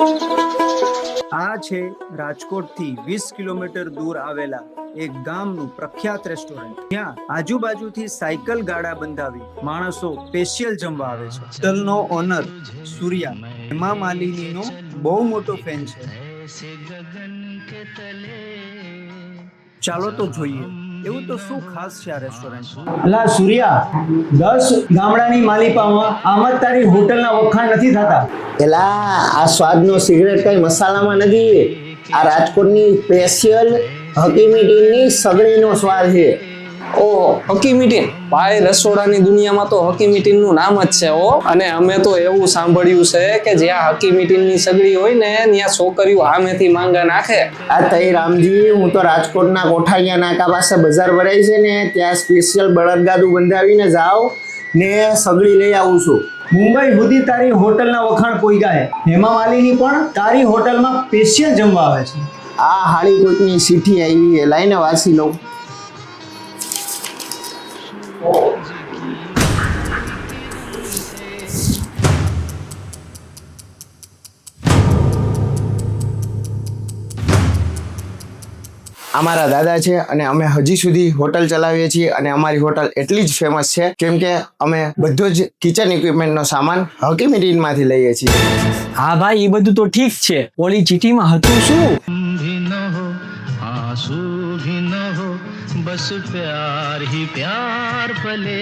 આ છે રાજકોટથી 20 કિલોમીટર દૂર આવેલા એક ગામનું પ્રખ્યાત રેસ્ટોરન્ટ, જ્યાં આજુબાજુથી સાયકલ ગાડા બંધાવી માણસો સ્પેશિયલ જમવા આવે છે. હોટલનો ઓનર સૂર્યા હેમા માલિનીનો બહુ મોટો ફેન છે. ચાલો તો જોઈએ એવું તો શું ખાસ છે આ રેસ્ટોરન્ટમાં. અલા સૂર્યા, 10 ગામડાની માલિપામાં આમ જ તારી હોટલના વખાણ નથી થતા. એલા આ સ્વાદનો સિગરેટ કઈ મસાલામાં નથી. આ રાજકોટની સ્પેશિયલ હકીમી ટીની સગડીનો સ્વાદ છે. ઓહો, હકીમી ટીન ભાઈ, રસોડાની દુનિયામાં તો હકીમી ટીનનું નામ જ છે. અને અમે તો એવું સાંભળ્યું છે કે જ્યાં હકીમી ટીનની સગડી હોય ને ત્યાં છોકરીઓ સામેથી માંગા નાખે. આ તઈ રામજી, હું તો રાજકોટના કોઠારિયા નાકા પાસે બજાર ભરાય છે ને ત્યાં સ્પેશિયલ બળદગાડું બંધાવીને જાઉં ને સગડી લઈ આવું છું. મુંબઈ સુધી તારી હોટલના વખાણ કોઈ ગાય. હેમા માલિની પણ તારી હોટલમાં સ્પેશિયલ જમવા આવે છે. આ હાળી કોઈકની સીઠી આવી, લાઈને વાસી લઉં. અમારા દાદા છે અને અમે હજી સુધી હોટલ ચલાવીએ છીએ અને અમારી હોટલ એટલી જ ફેમસ છે કેમ કે અમે બધો જ કિચન ઇક્વિપમેન્ટનો સામાન હકીમી ટીનમાંથી લઈએ છીએ. હા ભાઈ, એ બધું તો ઠીક છે. ઓલી ચીઠીમાં હતું શું? बस प्यार ही प्यार पले